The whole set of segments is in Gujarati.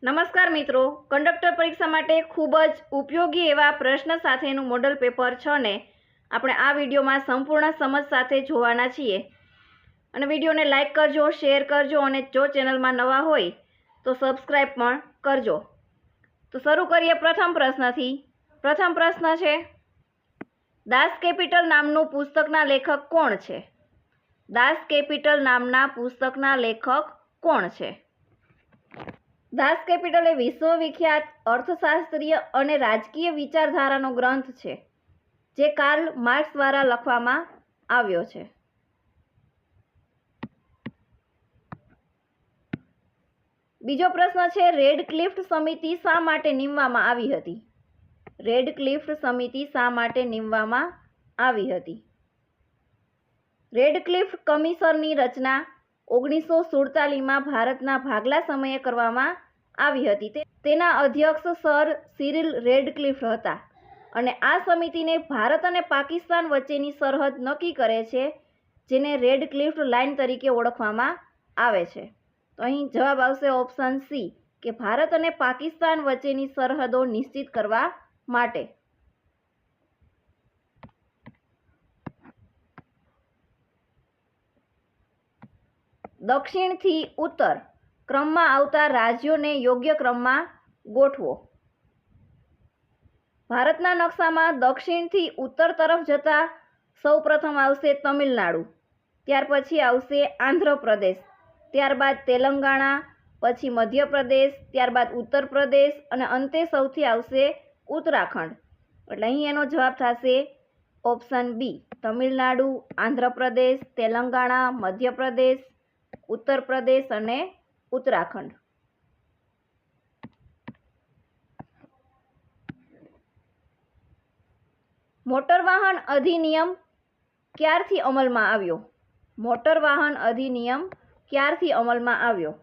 નમસ્કાર મિત્રો, કંડક્ટર પરીક્ષા માટે ખૂબ જ ઉપયોગી એવા પ્રશ્ન સાથેનું મોડલ પેપર 6 ને આપણે આ વિડીયોમાં સંપૂર્ણ સમજ સાથે જોવાના છીએ. અને વિડીયોને લાઇક કરજો, શેર કરજો અને જો ચેનલમાં નવા હોય તો સબસ્ક્રાઈબ પણ કરજો. તો શરૂ કરીએ પ્રથમ પ્રશ્નથી. પ્રથમ પ્રશ્ન છે, દાસ કેપિટલ નામનું પુસ્તકના લેખક કોણ છે? દાસ કેપિટલ નામના પુસ્તકના લેખક કોણ છે? દાસ કેપિટલ એ વિશ્વવિખ્યાત અર્થશાસ્ત્રીય અને રાજકીય વિચારધારાનો ગ્રંથ છે જે કાર્લ માર્ક્સ દ્વારા લખવામાં આવ્યો છે. બીજો પ્રશ્ન છે, રેડક્લિફ સમિતિ શા માટે નીમવામાં આવી હતી? રેડક્લિફ સમિતિ શા માટે નીમવામાં આવી હતી? રેડક્લિફ કમિશનની રચના 1947માં ભારતના ભાગલા સમયે કરવામાં આવી હતી. તેના અધ્યક્ષ સર સિરિલ રેડક્લિફ હતા અને આ સમિતિને ભારત અને પાકિસ્તાન વચ્ચેની સરહદ નક્કી કરે છે જેને રેડક્લિફ લાઇન તરીકે ઓળખવામાં આવે છે. તો અહીં જવાબ આવશે ઓપ્શન સી કે ભારત અને પાકિસ્તાન વચ્ચેની સરહદો નિશ્ચિત કરવા માટે. દક્ષિણથી ઉત્તર ક્રમમાં આવતા રાજ્યોને યોગ્ય ક્રમમાં ગોઠવો. ભારતના નકશામાં દક્ષિણથી ઉત્તર તરફ જતા સૌપ્રથમ આવશે તમિલનાડુ, ત્યાર પછી આવશે આંધ્રપ્રદેશ, ત્યારબાદ તેલંગાણા, પછી મધ્યપ્રદેશ, ત્યારબાદ ઉત્તર પ્રદેશ અને અંતે સૌથી આવશે ઉત્તરાખંડ. એટલે અહીં એનો જવાબ થશે ઓપ્શન બી, તમિલનાડુ, આંધ્રપ્રદેશ, તેલંગાણા, મધ્યપ્રદેશ, ઉત્તર પ્રદેશ અને ઉત્તરાખંડ. મોટર વાહન અધિનિયમ ક્યારથી અમલમાં આવ્યો? મોટર વાહન અધિનિયમ ક્યારથી અમલમાં આવ્યો?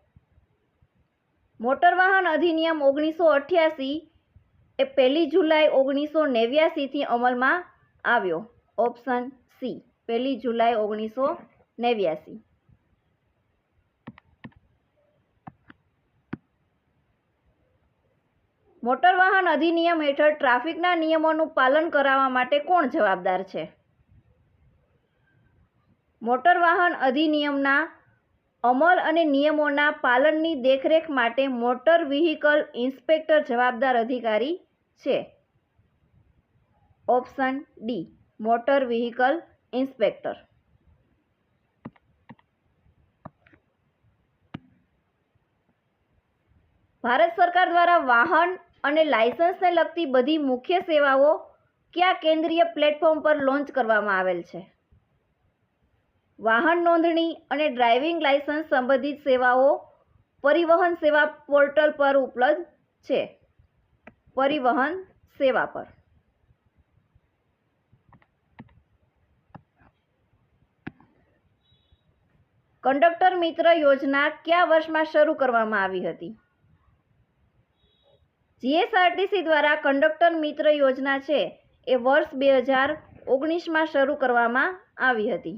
મોટર વાહન અધિનિયમ 1988 એ 1 જુલાઈ 1989થી અમલમાં આવ્યો. ઓપ્શન સી, 1 જુલાઈ 1989. મોટર વાહન અધિનિયમ હેઠળ ટ્રાફિકના નિયમોનું પાલન કરાવવા માટે કોણ જવાબદાર છે? મોટર વાહન અધિનિયમના અમલ અને નિયમોના પાલનની દેખરેખ માટે મોટર વ્હીકલ ઇન્સ્પેક્ટર જવાબદાર અધિકારી છે. Option D, motor vehicle inspector. Bharat સરકાર દ્વારા વાહન અને લાયસન્સને લગતી બધી મુખ્ય સેવાઓ કયા કેન્દ્રીય પ્લેટફોર્મ પર લોન્ચ કરવામાં આવેલ છે? વાહન નોંધણી અને ડ્રાઇવિંગ લાયસન્સ સંબંધિત સેવાઓ પરિવહન સેવા પોર્ટલ પર ઉપલબ્ધ છે. પરિવહન સેવા પર. કંડક્ટર મિત્ર યોજના કયા વર્ષમાં શરૂ કરવામાં આવી હતી? જીએસઆરટીસી દ્વારા કંડક્ટર મિત્ર યોજના છે એ વર્ષ 2019માં શરૂ કરવામાં આવી હતી.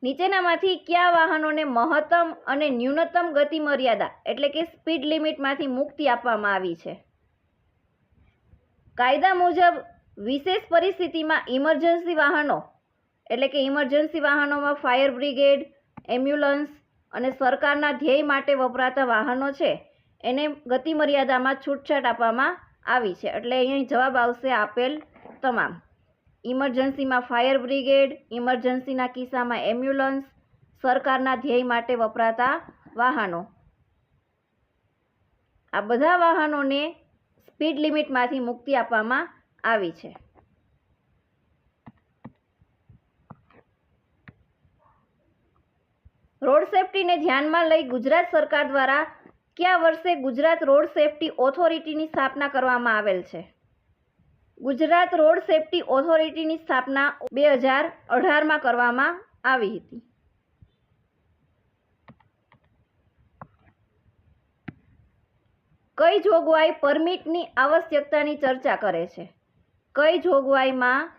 નીચેનામાંથી કયા વાહનોને મહત્તમ અને ન્યૂનતમ ગતિ મર્યાદા એટલે કે સ્પીડ લિમિટમાંથી મુક્તિ આપવામાં આવી છે? કાયદા મુજબ વિશેષ પરિસ્થિતિમાં ઇમરજન્સી વાહનો એટલે કે ઇમરજન્સી વાહનોમાં ફાયર બ્રિગેડ, એમ્બ્યુલન્સ અને સરકારના ધ્યેય માટે વપરાતા વાહનો છે એને ગતિ મર્યાદામાં છૂટછાટ આપવામાં આવી છે. એટલે અહીં જવાબ આવશે આપેલ તમામ. ઇમરજન્સીમાં ફાયર બ્રિગેડ, ઇમરજન્સીના કિસ્સામાં એમ્બ્યુલન્સ, સરકારના ધ્યેય માટે વપરાતા વાહનો. આ બધા વાહનોને સ્પીડ લિમિટમાંથી મુક્તિ આપવામાં આવી છે. રોડ સેફટીને ધ્યાનમાં લઈ ગુજરાત સરકાર દ્વારા કયા વર્ષે ગુજરાત રોડ સેફટી ઓથોરિટીની સ્થાપના કરવામાં આવેલ છે? ગુજરાત રોડ સેફટી ઓથોરિટીની સ્થાપના 2018માં કરવામાં આવી હતી. કઈ જોગવાઈ પરમિટની આવશ્યકતાની ચર્ચા કરે છે? કઈ જોગવાઈમાં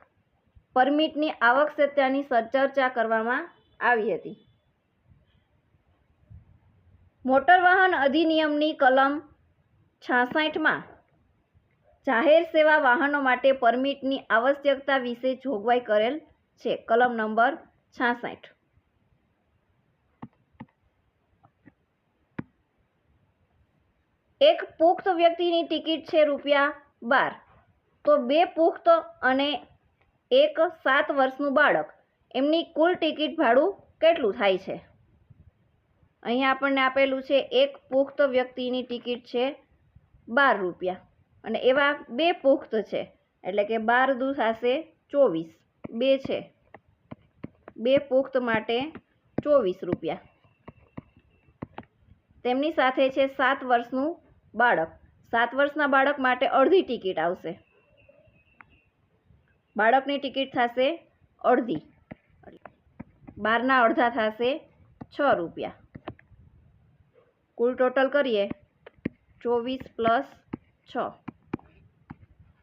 પરમિટની આવશ્યકતાની ચર્ચા કરવામાં આવી હતી? મોટર વાહન અધિનિયમની કલમ 66માં જાહેર સેવા વાહનો માટે પરમિટની આવશ્યકતા વિશે જોગવાઈ કરેલ છે. કલમ નંબર 66. એક પુખ્ત વ્યક્તિની ટિકિટ છે ₹12, તો 2 પુખ્ત અને એક 7 વર્ષનું બાળક એમની કુલ ટિકિટ ભાડું કેટલું થાય છે? અહીંયા આપણને આપેલું છે એક પુખ્ત વ્યક્તિની ટિકિટ છે ₹12 અને એવા 2 પુખ્ત છે એટલે કે 12 દુ થશે 24, 2 છે, 2 પુખ્ત માટે ₹24. તેમની સાથે છે 7 વર્ષનું બાળક. 7 વર્ષના બાળક માટે અડધી ટિકિટ આવશે. બાળકની ટિકિટ થશે અડધી, 12ના અડધા થશે ₹6. કુલ ટોટલ કરીએ 24 + 6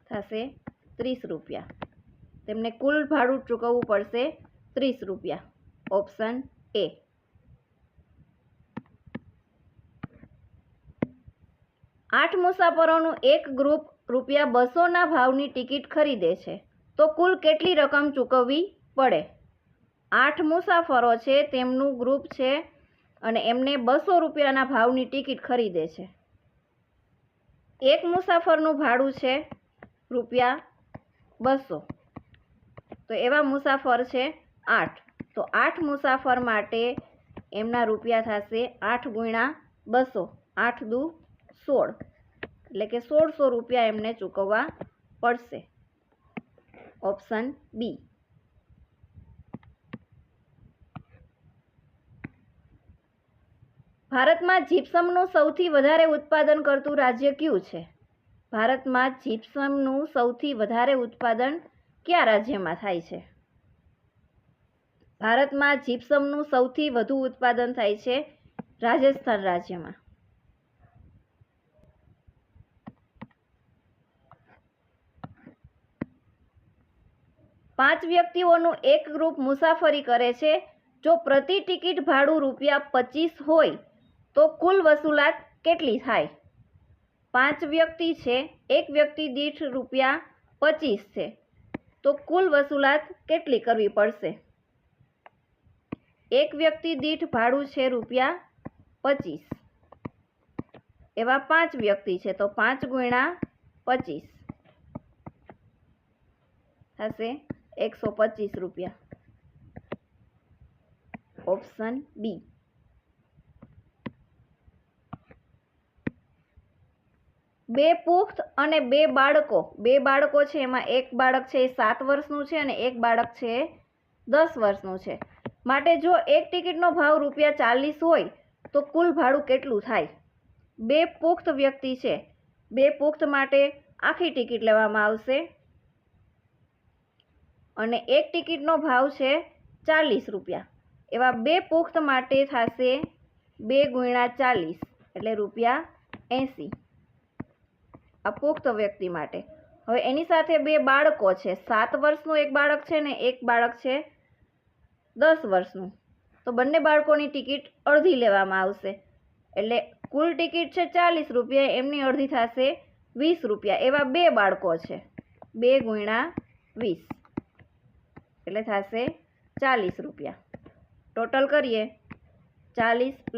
થશે ₹30. તેમને કુલ ભાડું ચૂકવવું પડશે ₹30. Option A. 8 મુસાફરોનું એક ગ્રુપ ₹200ના ભાવની ટિકિટ ખરીદે છે તો કુલ કેટલી રકમ ચૂકવવી પડે? 8 મુસાફરો છે, તેમનું ગ્રુપ છે અને એમને ₹200ના ભાવની ટિકિટ ખરીદે છે. એક મુસાફરનું ભાડું છે ₹200, તો એવા મુસાફર છે 8, તો 8 મુસાફર માટે એમના રૂપિયા થશે 8 × 200, 8 દુ 16, એટલે કે ₹1600 એમને ચૂકવવા પડશે. Option B. ભારતમાં જીપ્સમનું સૌથી વધારે ઉત્પાદન કરતું રાજ્ય કયું છે? ભારતમાં જીપ્સમનું સૌથી વધારે ઉત્પાદન કયા રાજ્યમાં થાય છે? ભારતમાં જીપ્સમનું સૌથી વધુ ઉત્પાદન થાય છે રાજસ્થાન રાજ્યમાં. પાંચ વ્યક્તિઓનું એક ગ્રુપ મુસાફરી કરે છે. જો પ્રતિ ટિકિટ ભાડું ₹25 હોય તો કુલ વસૂલાત કેટલી થાય? 5 વ્યક્તિ છે, એક વ્યક્તિ દીઠ ₹25 છે, તો કુલ વસૂલાત કેટલી કરવી પડશે? એક વ્યક્તિ દીઠ ભાડું છે ₹25, એવા 5 વ્યક્તિ છે, તો 5 × 25 થશે ₹125. Option B. બે પુખ્ત અને 2 બાળકો. 2 બાળકો છે, એમાં એક બાળક છે એ 7 વર્ષનું છે અને એક બાળક છે 10 વર્ષનું છે. માટે જો એક ટિકિટનો ભાવ ₹40 હોય તો કુલ ભાડું કેટલું થાય? 2 પુખ્ત વ્યક્તિ છે, 2 પુખ્ત માટે આખી ટિકિટ લેવામાં આવશે અને એક ટિકિટનો ભાવ છે ₹40. એવા 2 પુખ્ત માટે થશે 2 × 40 એટલે ₹80. આ પુખ્ત વ્યક્તિ માટે. હવે એની સાથે 2 બાળકો છે, 7 વર્ષનું એક બાળક છે ને એક બાળક છે 10 વર્ષનું, તો બંને બાળકોની ટિકિટ અડધી લેવામાં આવશે એટલે કુલ ટિકિટ છે ₹40, એમની અડધી થશે ₹20. એવા 2 બાળકો છે, 2 × 20 એટલે થશે ₹40. ટોટલ કરીએ 40 +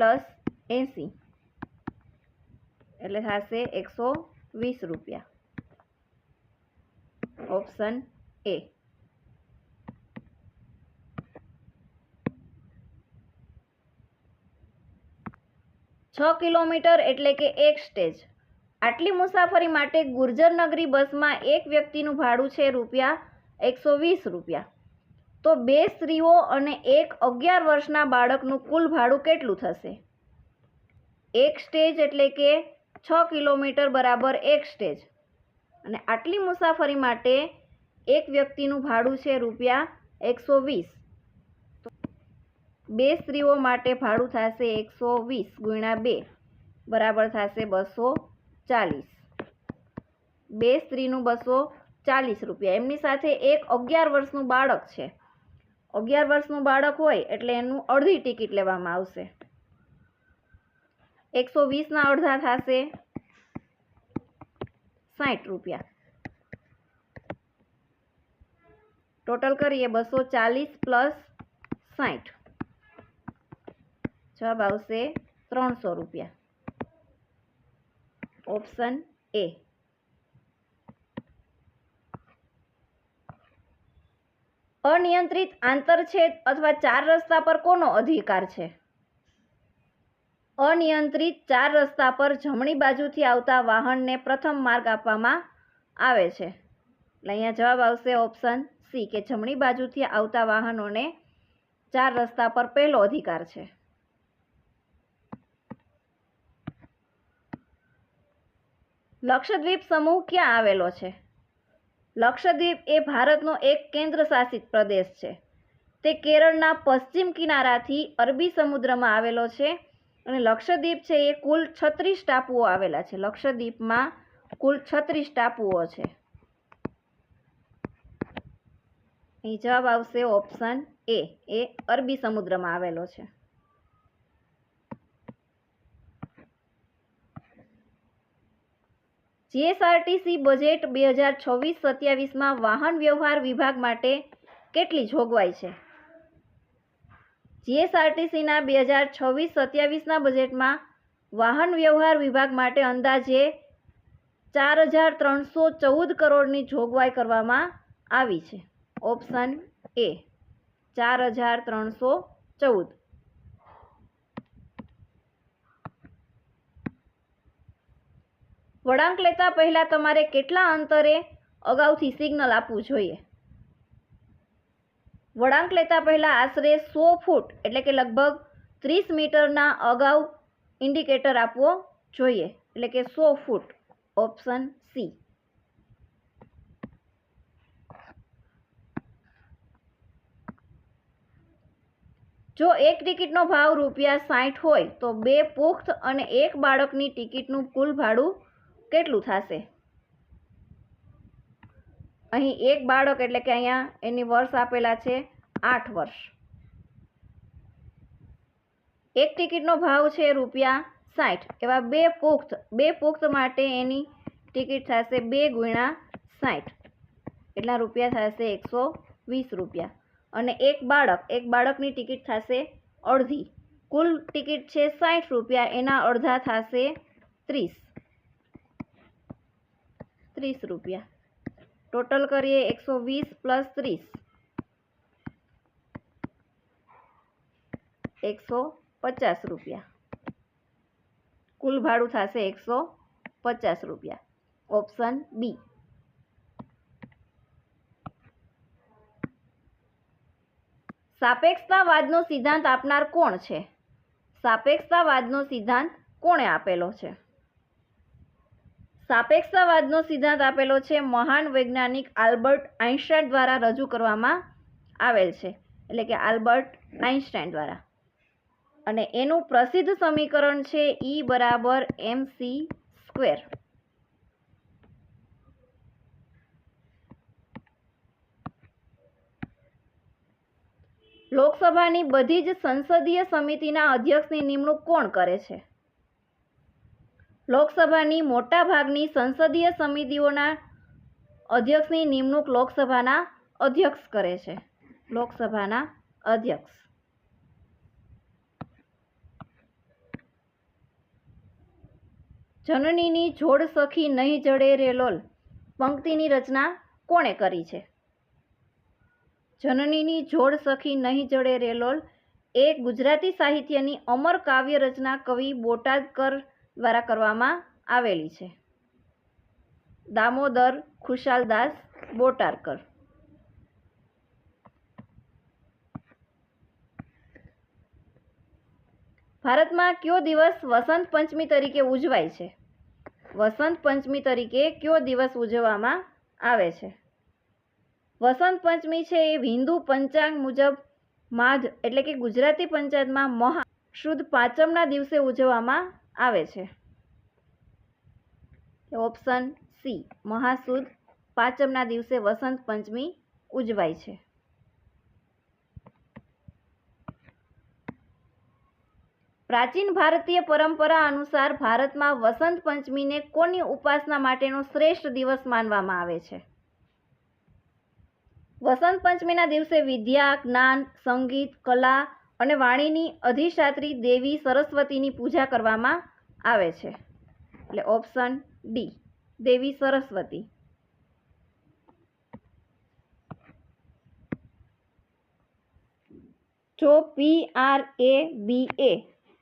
80 એટલે થશે ₹120. Option A. છ કિલોમીટર એટલે કે એક સ્ટેજ. આટલી મુસાફરી માટે ગુર્જરનગરી બસમાં એક વ્યક્તિનું ભાડું છે ₹120. તો 2 સ્ત્રીઓ અને એક 11 વર્ષના બાળકનું કુલ ભાડું કેટલું થશે? એક સ્ટેજ એટલે કે 6 કિલોમીટર બરાબર એક સ્ટેજ અને આટલી મુસાફરી માટે એક વ્યક્તિનું ભાડું છે ₹120. તો 2 સ્ત્રીઓ માટે ભાડું થશે 120 × 2 બરાબર થશે ₹240. 2 સ્ત્રીનું ₹240. એમની સાથે એક 11 વર્ષનું બાળક છે. 11 વર્ષનું બાળક હોય એટલે એનું અડધી ટિકિટ લેવામાં આવશે. 120 અડધા થશે 60 રૂપિયા. ટોટલ કરીએ 240 પ્લસ 60, જવાબ આવશે 300 રૂપિયા. Option A. અનિયંત્રિત આંતરછેદ અથવા 4 રસ્તા પર કોનો અધિકાર છે? અનિયંત્રિત 4 રસ્તા પર જમણી બાજુથી આવતા વાહનને પ્રથમ માર્ગ આપવામાં આવે છે. એટલે અહીંયા જવાબ આવશે ઓપ્શન સી કે જમણી બાજુથી આવતા વાહનોને 4 રસ્તા પર પહેલો અધિકાર છે. લક્ષદ્વીપ સમૂહ ક્યાં આવેલો છે? લક્ષદ્વીપ એ ભારતનો એક કેન્દ્ર શાસિત પ્રદેશ છે. તે કેરળના પશ્ચિમ કિનારાથી અરબી સમુદ્રમાં આવેલો છે અને લક્ષદ્વીપ છે એ કુલ 36 ટાપુઓ આવેલા છે. લક્ષદ્વીપમાં કુલ 36 ટાપુઓ છે. અહીં જવાબ આવશે ઓપ્શન એ, એ અરબી સમુદ્રમાં આવેલો છે. જીએસઆરટીસી બજેટ 2026-27માં વાહન વ્યવહાર વિભાગ માટે કેટલી જોગવાઈ છે? જીએસઆરટીસીના 2026-27ના બજેટમાં વાહન વ્યવહાર વિભાગ માટે અંદાજે 4,314 કરોડની જોગવાઈ કરવામાં આવી છે. Option A 4,314. વળાંક લેતા પહેલા તમારે કેટલા અંતરે અગાઉથી સિગ્નલ આપવું જોઈએ? વળાંક લેતા પહેલા આશરે 100 ફૂટ એટલે કે લગભગ 30 મીટરના અગાઉ ઇન્ડિકેટર આપવો જોઈએ, એટલે કે 100 ફૂટ. Option C. જો એક ટિકિટનો ભાવ ₹60 હોય તો 2 પુખ્ત અને 1 બાળકની ટિકિટનું કુલ ભાડું કેટલું થશે? અહીં 1 બાળક એટલે કે અહીંયા એની વર્ષ આપેલા છે 8 વર્ષ. એક ટિકિટનો ભાવ છે ₹60. એવા 2 પુખ્ત માટે એની ટિકિટ થશે 2 ગુણ્યા 60, એટલા રૂપિયા થશે 120 રૂપિયા. અને એક બાળકની ટિકિટ થશે અડધી. કુલ ટિકિટ છે 60 રૂપિયા, એના અડધા થશે 30 રૂપિયા. ટોટલ કરીએ 120 પ્લસ 30, 150 રૂપિયા. કુલ ભાડું થશે 150 રૂપિયા. Option B. સાપેક્ષતાવાદનો સિદ્ધાંત આપનાર કોણ છે? સાપેક્ષતાવાદનો સિદ્ધાંત કોણે આપેલો છે? સાપેક્ષતાવાદનો સિદ્ધાંત આપેલો છે મહાન વૈજ્ઞાનિક આલ્બર્ટ આઇન્સ્ટાઈન દ્વારા રજૂ કરવામાં આવેલ છે, એટલે કે આલ્બર્ટ આઇન્સ્ટાઈન દ્વારા. અને એનું પ્રસિદ્ધ સમીકરણ છે E = mc². લોકસભાની બધી જ સંસદીય સમિતિના અધ્યક્ષની નિમણૂક કોણ કરે છે? લોકસભાની મોટા ભાગની સંસદીય સમિતિઓના અધ્યક્ષની નિમણૂક લોકસભાના અધ્યક્ષ કરે છે. લોકસભાના અધ્યક્ષ. જનનીની જોડ સખી નહીં જડે રે લોલ પંક્તિની રચના કોણે કરી છે? જનનીની જોડ સખી નહીં જડે રે લોલ એ ગુજરાતી સાહિત્યની અમર કાવ્ય રચના કવિ બોટાદકર દ્વારા કરવામાં આવેલી છે. દામોદર ખુશાલદાસ બોટાદકર. ભારતમાં કયો દિવસ વસંત પંચમી તરીકે ઉજવાય છે? વસંત પંચમી તરીકે કયો દિવસ ઉજવવામાં આવે છે? વસંત પંચમી છે એ હિન્દુ પંચાંગ મુજબ માઘ એટલે કે ગુજરાતી પંચાંગમાં મહા શુદ્ધ પાંચમના દિવસે ઉજવવામાં આવે છે. ઓપ્શન સી મહાસુદ પાંચમના દિવસે વસંત પંચમી ઉજવાય છે. પ્રાચીન ભારતીય પરંપરા અનુસાર ભારતમાં વસંત પંચમીને કોની ઉપાસના માટેનો શ્રેષ્ઠ દિવસ માનવામાં આવે છે? વસંત પંચમીના દિવસે વિદ્યા, જ્ઞાન, સંગીત, કલા અને વાણીની અધિષ્ઠાત્રી દેવી સરસ્વતીની પૂજા કરવામાં આવે છે. એટલે ઓપ્શન ડી, દેવી સરસ્વતી. જો PRABA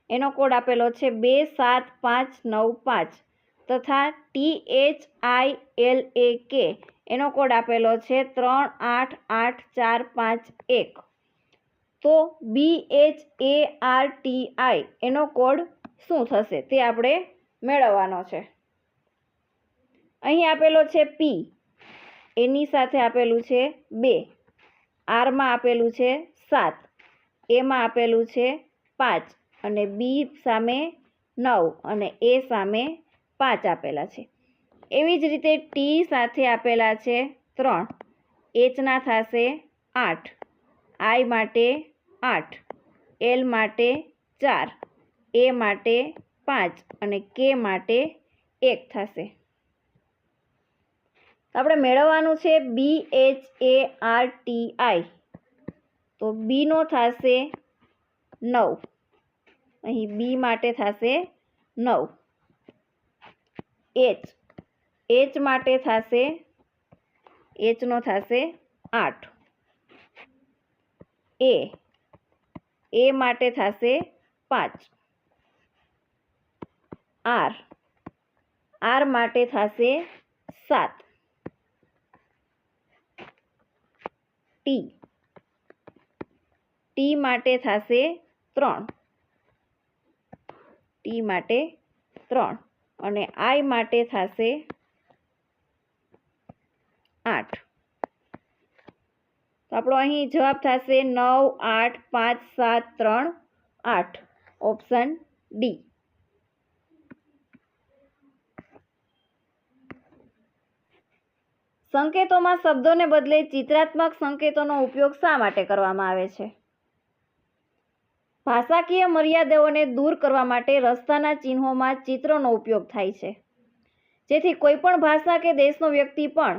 એનો કોડ આપેલો છે 27595 તથા THILAK એનો કોડ આપેલો છે 388451, તો BHARTI એનો કોડ શું થશે તે આપણે મેળવવાનો છે. અહીં આપેલો છે P, એની સાથે આપેલું છે 2, આરમાં આપેલું છે 7, એમાં આપેલું છે 5 અને બી સામે 9 અને એ સામે 5 આપેલા છે. એવી જ રીતે ટી સાથે આપેલા છે 3, એચના થશે 8, આઈ માટે 8, એલ માટે 4, એ માટે 5 અને કે માટે 1 થશે. આપણે મેળવવાનું છે BHARTI, તો બીનો થશે 9, અહીં બી માટે થશે 9, એચ માટે થશે, એચનો થશે 8, એ માટે થશે 5, આર માટે થશે 7, ટી માટે થશે 3 અને આઈ માટે થશે 8. તો આપણો અહીં જવાબ થશે 9, 8, 5, 7, 3, 8, ઓપ્શન ડી. સંકેતોમાં શબ્દોને બદલે ચિત્રાત્મક સંકેતોનો ઉપયોગ શા માટે કરવામાં આવે છે? ભાષાકીય મર્યાદાઓને દૂર કરવા માટે રસ્તાના ચિહ્નોમાં ચિત્રનો ઉપયોગ થાય છે, જેથી કોઈ પણ ભાષા કે દેશનો વ્યક્તિ પણ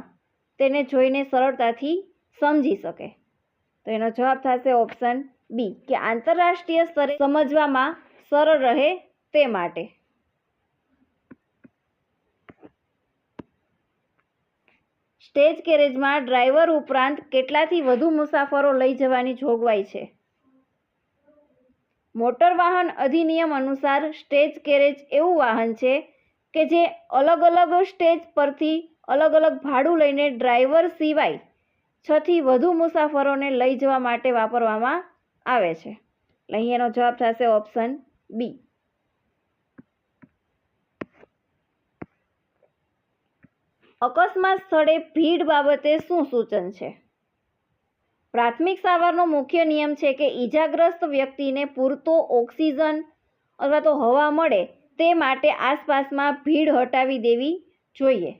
તેને જોઈને સરળતાથી સમજી શકે. તો એનો જવાબ થશે ઓપ્શન બી, કે આંતરરાષ્ટ્રીય સ્તરે સમજવામાં સરળ રહે તે માટે. સ્ટેજ કેરેજમાં ડ્રાઈવર ઉપરાંત કેટલાથી વધુ મુસાફરો લઈ જવાની જોગવાઈ છે? મોટર વાહન અધિનિયમ અનુસાર સ્ટેજ કેરેજ એવું વાહન છે કે જે અલગ અલગ સ્ટેજ પરથી અલગ અલગ ભાડું લઈને ડ્રાઈવર સિવાય 6 થી વધુ મુસાફરોને લઈ જવા માટે વાપરવામાં આવે છે. એટલે અહીં એનો જવાબ થશે ઓપ્શન બી. અકસ્માત સ્થળે ભીડ બાબતે શું સૂચન છે? પ્રાથમિક સારવારનો મુખ્ય નિયમ છે કે ઈજાગ્રસ્ત વ્યક્તિને પૂરતો ઓક્સિજન અથવા તો હવા મળે તે માટે આસપાસમાં ભીડ હટાવી દેવી જોઈએ.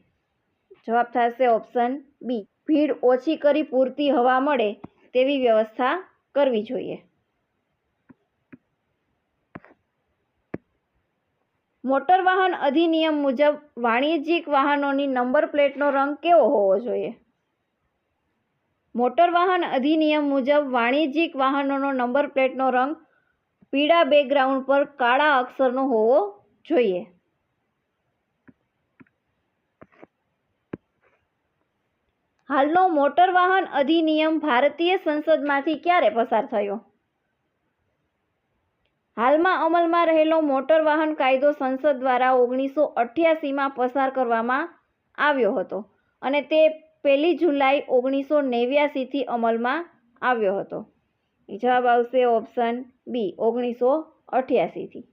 જવાબ થશે ઓપ્શન બી, ભીડ ઓછી કરી પૂરતી હવા મળે તેવી વ્યવસ્થા કરવી જોઈએ. મોટર વાહન અધિનિયમ મુજબ વાણિજ્યિક વાહનોની નંબર પ્લેટનો રંગ કેવો હોવો જોઈએ? મોટર વાહન અધિનિયમ મુજબ વાણિજ્યિક વાહનોનો નંબર પ્લેટનો રંગ પીળા બેકગ્રાઉન્ડ પર કાળા અક્ષરનો હોવો જોઈએ. હાલનો મોટર વાહન અધિનિયમ ભારતીય સંસદમાંથી ક્યારે પસાર થયો? હાલમાં અમલમાં રહેલો મોટર વાહન કાયદો સંસદ દ્વારા 1988માં પસાર કરવામાં આવ્યો હતો અને તે 1 જુલાઈ 1989થી અમલમાં આવ્યો હતો. જવાબ આવશે ઓપ્શન બી, 1988થી.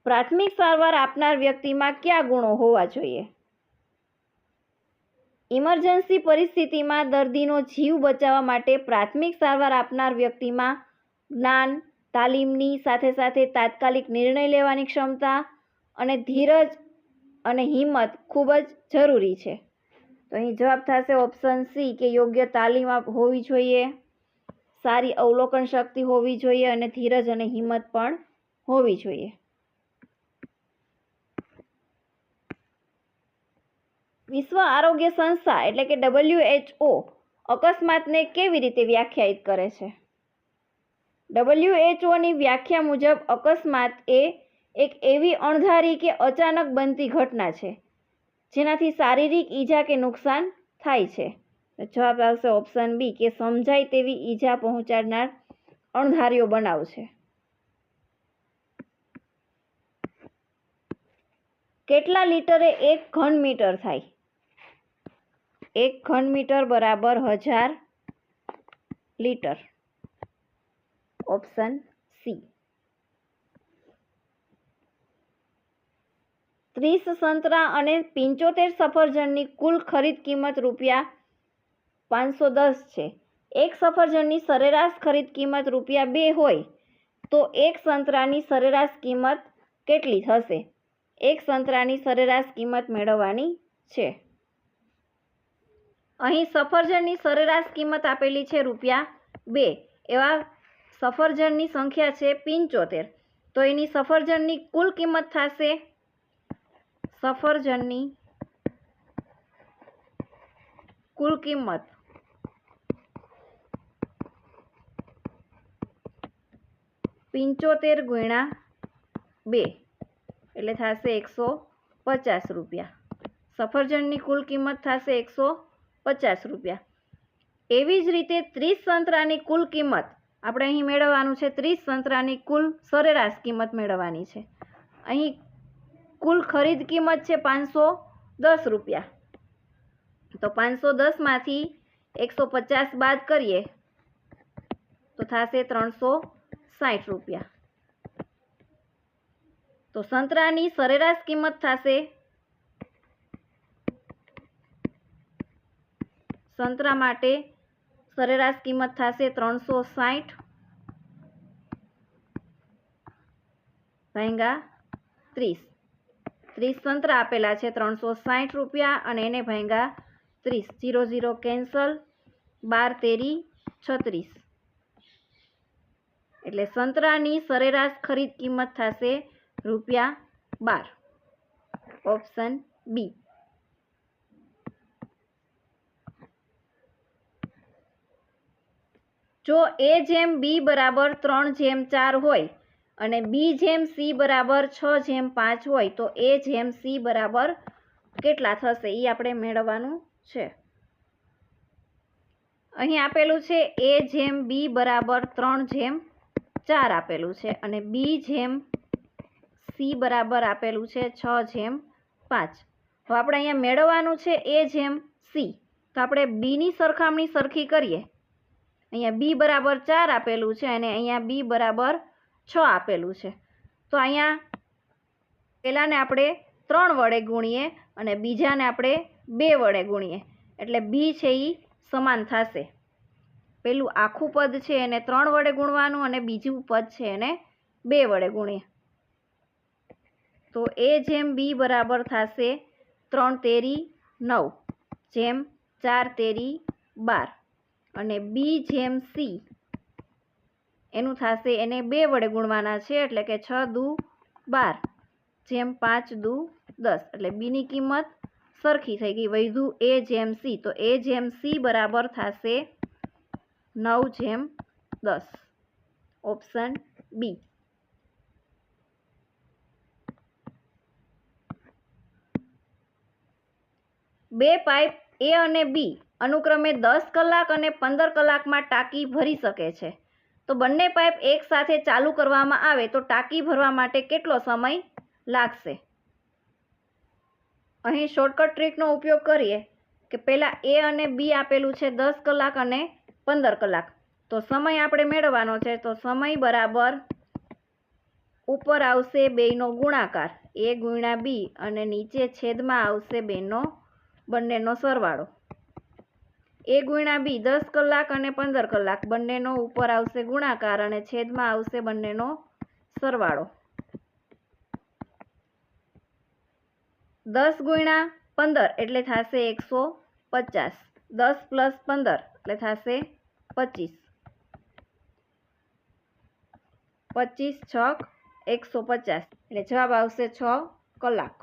પ્રાથમિક સારવાર આપનાર વ્યક્તિમાં કયા ગુણો હોવા જોઈએ? ઇમરજન્સી પરિસ્થિતિમાં દર્દીનો જીવ બચાવવા માટે પ્રાથમિક સારવાર આપનાર વ્યક્તિમાં જ્ઞાન, તાલીમની સાથે સાથે તાત્કાલિક નિર્ણય લેવાની ક્ષમતા અને ધીરજ અને હિંમત ખૂબ જ જરૂરી છે. તો અહીં જવાબ થશે ઓપ્શન સી, કે યોગ્ય તાલીમ હોવી જોઈએ, સારી અવલોકન શક્તિ હોવી જોઈએ અને ધીરજ અને હિંમત પણ હોવી જોઈએ. વિશ્વ આરોગ્ય સંસ્થા એટલે કે WHO અકસ્માતને કેવી રીતે વ્યાખ્યાયિત કરે છે? WHOની વ્યાખ્યા મુજબ અકસ્માત એ એક એવી અણધારી કે અચાનક બનતી ઘટના છે જેનાથી શારીરિક ઈજા કે નુકસાન થાય છે. જવાબ આવશે ઓપ્શન બી કે સમજાય તેવી ઈજા પહોંચાડનાર અણધાર્યો બનાવ છે. કેટલા લીટરે 1 ઘન મીટર થાય? 1 ઘન મીટર બરાબર 1000 લીટર. Option C. 30 સંતરા અને 75 સફરજનની કુલ ખરીદ કિંમત ₹510 છે. એક સફરજનની સરેરાશ ખરીદ કિંમત ₹2 હોય તો એક સંતરાની સરેરાશ કિંમત કેટલી થશે? એક સંતરાની સરેરાશ કિંમત મેળવવાની છે. અહીં સફરજનની સરેરાશ કિંમત આપેલી છે ₹2. એવા સફરજનની સંખ્યા છે 75, તો એની સફરજનની કુલ કિંમત થશે સફરજનની કુલ કિંમત ₹75 × 2 એટલે થશે ₹150. સફરજનની કુલ કિંમત થશે ₹150. એવી જ રીતે 30 સંતરાની કુલ કિંમત આપણે અહીં મેળવવાનું છે. 30 સંતરાની કુલ સરેરાશ કિંમત મેળવવાની છે. અહીં કુલ ખરીદ કિંમત છે ₹510. તો 510માંથી 150 બાદ કરીએ તો થશે ₹360. તો સંતરાની સરેરાશ કિંમત થશે સંતરા માટે સરેરાશ કિંમત થશે 360 ભાગ્યા 30. 30 સંતરા આપેલા છે ₹360 અને એને ભાગ્યા 30. 0 0 કેન્સલ, 12 તેરી 36. એટલે સંતરાની સરેરાશ ખરીદ કિંમત થશે ₹12. Option B. જો A/B બરાબર 3/4 હોય અને B/C બરાબર 6/5 હોય તો A/C બરાબર કેટલા થશે એ આપણે મેળવવાનું છે. અહીં આપેલું છે A/B બરાબર 3/4 આપેલું છે અને B/C બરાબર આપેલું છે 6/5. હવે આપણે અહીંયા મેળવવાનું છે A/C, તો આપણે બીની સરખામણી સરખી કરીએ. અહીંયા B બરાબર 4 આપેલું છે અને અહીંયા B બરાબર 6 આપેલું છે. તો અહીંયા પહેલાને આપણે 3 વડે ગુણીએ અને બીજાને આપણે 2 વડે ગુણીએ એટલે B છે એ સમાન થશે. પેલું આખું પદ છે એને 3 વડે ગુણવાનું અને બીજું પદ છે એને 2 વડે ગુણીએ. તો A/B બરાબર થશે 3 તેરી 9 જેમ 4 તેરી 12 અને B/C એનું થશે એને 2 વડે ગુણવાના છે એટલે કે 6 દુ 12 જેમ 5 દુ 10 એટલે બીની કિંમત સરખી થઈ ગઈ. વધ્યું A/C, તો A/C બરાબર થશે 9/10. Option B. બે પાઇપ A અને B અનુક્રમે 10 કલાક અને 15 કલાકમાં ટાંકી ભરી શકે છે. તો બંને પાઇપ એક સાથે ચાલુ કરવામાં આવે તો ટાંકી ભરવા માટે કેટલો સમય લાગશે? અહીં શોર્ટકટ ટ્રીકનો ઉપયોગ કરીએ કે પહેલાં A અને B આપેલું છે 10 કલાક અને 15 કલાક. તો સમય આપણે મેળવવાનો છે. તો સમય બરાબર ઉપર આવશે 2નો ગુણાકાર A × B અને નીચે છેદમાં આવશે બંનેનો સરવાળો. A × B 10 કલાક અને 15 કલાક બંનેનો ઉપર આવશે ગુણાકાર અને છેદમાં આવશે બંનેનો સરવાળો. 10 × 15 એટલે થશે 150. 10 + 15 એટલે થશે 25. 25 છક 150 એટલે જવાબ આવશે 6 કલાક.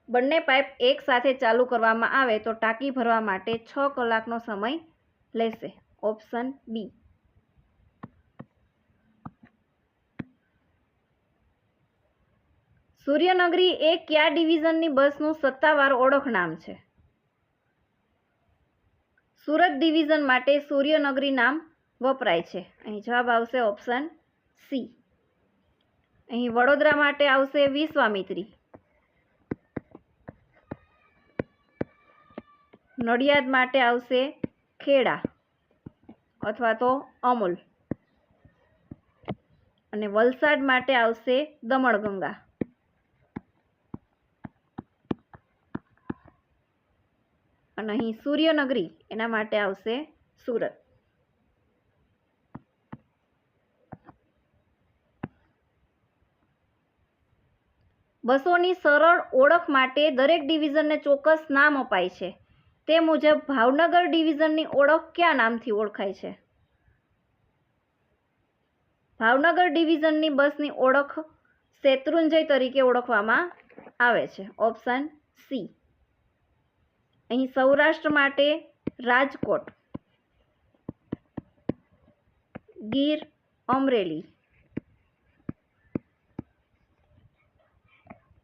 બંને પાઇપ એક સાથે ચાલુ કરવામાં આવે તો ટાંકી ભરવા માટે 6 કલાકનો સમય લેશે. Option B. સૂર્યનગરી એ કયા ડિવિઝનની બસનું સત્તાવાર ઓળખ નામ છે? સુરત ડિવિઝન માટે સૂર્યનગરી નામ વપરાય છે. અહીં જવાબ આવશે ઓપ્શન સી. અહીં વડોદરા માટે આવશે વિશ્વામિત્રી. નડિયાદ માટે આવશે ખેડા અથવા તો અમૂલ અને વલસાડ માટે આવશે દમણગંગા. અને અહીં સૂર્યનગરી એના માટે આવશે સુરત. બસોની સરળ ઓળખ માટે દરેક ડિવિઝનને ચોક્કસ નામ અપાય છે. તે મુજબ ભાવનગર ડિવિઝનની ઓળખ કયા નામથી ઓળખાય છે? ભાવનગર ડિવિઝનની બસની ઓળખ શેત્રુંજય તરીકે ઓળખવામાં આવે છે. Option C. અહીં સૌરાષ્ટ્ર માટે રાજકોટ, ગીર, અમરેલી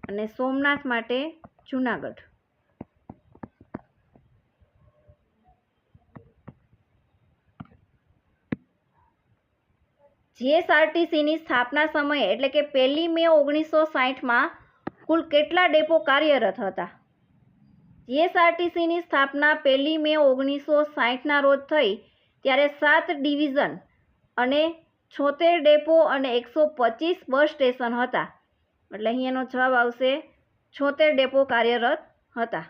અને સોમનાથ માટે જૂનાગઢ. જીએસઆરટીસીની સ્થાપના સમયે એટલે કે 1 મે 1960માં કુલ કેટલા ડેપો કાર્યરત હતા? જીએસઆરટીસીની સ્થાપના 1 મે 1960ના રોજ થઈ ત્યારે 7 ડિવિઝન અને 76 ડેપો અને 125 બસ સ્ટેશન હતા. એટલે અહીં એનો જવાબ આવશે 76 ડેપો કાર્યરત હતા.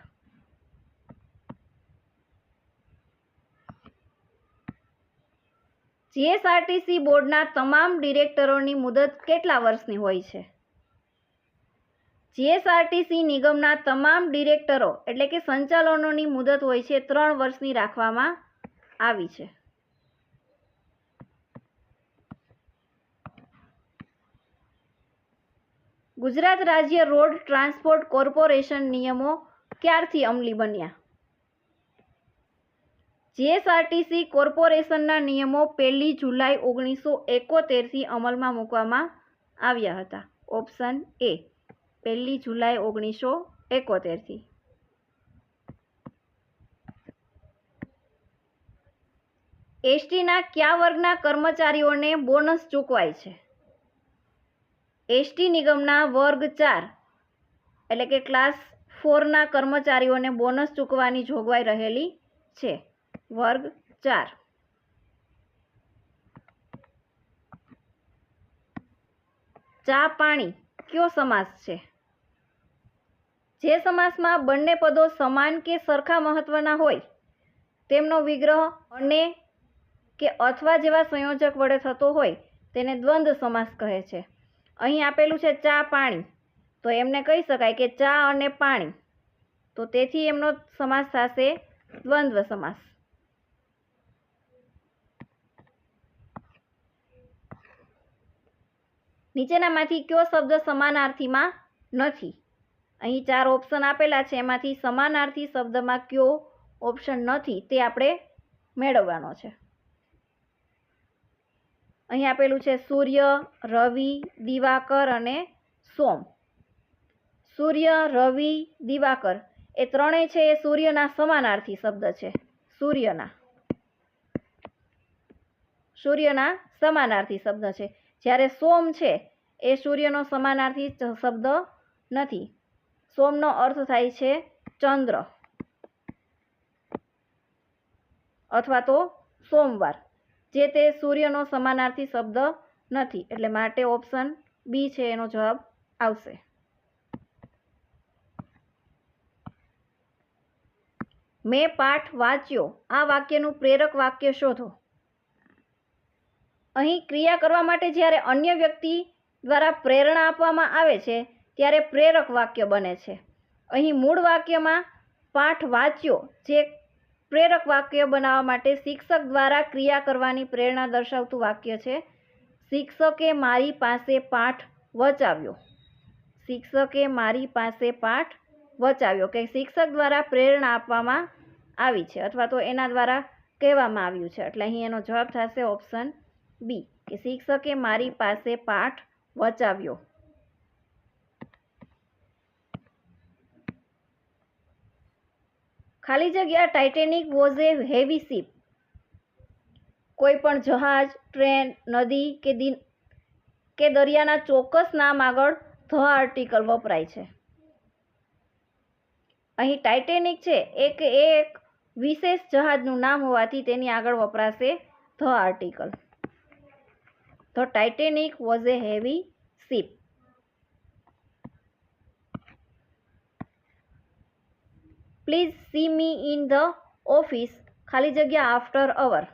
જીએસઆરટીસી બોર્ડના તમામ ડિરેક્ટરોની મુદત કેટલા વર્ષની હોય છે? જીએસઆરટીસી નિગમના તમામ ડિરેક્ટરો એટલે કે સંચાલનોની મુદત હોય છે 3 વર્ષની રાખવામાં આવી છે. ગુજરાત રાજ્ય રોડ ટ્રાન્સપોર્ટ કોર્પોરેશન નિયમો ક્યારથી અમલી બન્યા? જીએસઆરટીસી કોર્પોરેશનના નિયમો 1 જુલાઈ 1971થી અમલમાં મૂકવામાં આવ્યા હતા. Option A. 1 જુલાઈ 1971થી. એસટીના કયા વર્ગના કર્મચારીઓને બોનસ ચૂકવાય છે? એસટી નિગમના વર્ગ 4 એટલે કે ક્લાસ 4ના કર્મચારીઓને બોનસ ચૂકવવાની જોગવાઈ રહેલી છે. વર્ગ 4. ચા પાણી કયો સમાસ છે? જે સમાસમાં બંને પદો સમાન કે સરખા મહત્વના હોય તેમનો વિગ્રહ અને કે અથવા જેવા સંયોજક વડે થતો હોય તેને દ્વંદ્વ સમાસ કહે છે. અહીં આપેલું છે ચા પાણી, તો એમને કહી શકાય કે ચા અને પાણી, તો તેથી એમનો સમાસ થશે દ્વંદ્વ સમાસ. નીચેનામાંથી કયો શબ્દ સમાનાર્થીમાં નથી? અહીં 4 ઓપ્શન આપેલા છે, એમાંથી સમાનાર્થી શબ્દમાં કયો ઓપ્શન નથી તે આપણે મેળવવાનો છે. અહીં આપેલું છે સૂર્ય, રવિ, દિવાકર અને સોમ. સૂર્ય, રવિ, દિવાકર એ ત્રણેય છે એ સૂર્યના સમાનાર્થી શબ્દ છે. સૂર્યના સમાનાર્થી શબ્દ છે. જ્યારે સોમ છે એ સૂર્યનો સમાનાર્થી શબ્દ નથી. સોમનો અર્થ થાય છે ચંદ્ર અથવા તો સોમવાર, જે તે સૂર્યનો સમાનાર્થી શબ્દ નથી. એટલે માટે ઓપ્શન બી છે એનો જવાબ આવશે. મેં પાઠ વાંચ્યો આ વાક્યનું પ્રેરક વાક્ય શોધો. અહીં ક્રિયા કરવા માટે જ્યારે અન્ય વ્યક્તિ દ્વારા પ્રેરણા આપવામાં આવે છે ત્યારે પ્રેરક વાક્ય બને છે. અહીં મૂળ વાક્યમાં પાઠ વાંચ્યો જે પ્રેરક વાક્ય બનાવવા માટે શિક્ષક દ્વારા ક્રિયા કરવાની પ્રેરણા દર્શાવતું વાક્ય છે. શિક્ષકે મારી પાસે પાઠ વચાવ્યો. શિક્ષકે મારી પાસે પાઠ વચાવ્યો કે શિક્ષક દ્વારા પ્રેરણા આપવામાં આવી છે અથવા તો એના દ્વારા કહેવામાં આવ્યું છે. એટલે અહીં એનો જવાબ થશે ઓપ્શન બી કે શિક્ષકે મારી પાસે પાઠ વચાવ્યો. ખાલી જગ્યા Titanic was A heavy ship. કોઈ પણ જહાજ, ટ્રેન, નદી કે દરિયાના ચોક્કસ નામ આગળ ધ આર્ટિકલ વપરાય છે. અહીં ટાઇટેનિક છે એક વિશેષ જહાજનું નામ હોવાથી તેની આગળ વપરાશે the article. The Titanic was A heavy ship. Please see me in the office ખાલી જગ્યા આફ્ટર અવર.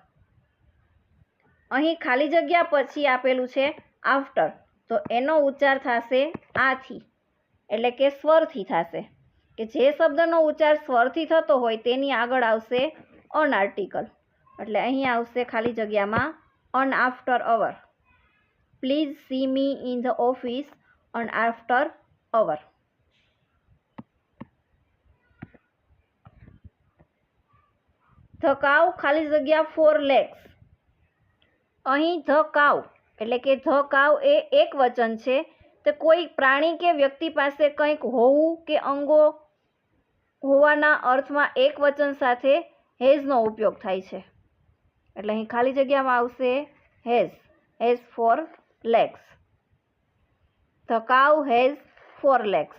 અહીં ખાલી જગ્યા પછી આપેલું છે આફ્ટર, તો એનો ઉચ્ચાર થશે આથી, એટલે કે સ્વરથી થશે. કે જે શબ્દનો ઉચ્ચાર સ્વરથી થતો હોય તેની આગળ આવશે અન આર્ટિકલ. એટલે અહીં આવશે ખાલી જગ્યામાં an after hour. Please see me in the office an after hour. The cow ખાલી જગ્યા ફોર લેગ્સ. અહીં ધ કાઉ એટલે કે ધ કાઉ એ એક વચન છે. તે કોઈ પ્રાણી કે વ્યક્તિ પાસે કંઈક હોવું કે અંગો હોવાના અર્થમાં એક વચન સાથે હેઝનો ઉપયોગ થાય છે. એટલે અહીં ખાલી જગ્યામાં આવશે has. Has four legs. The cow has four legs.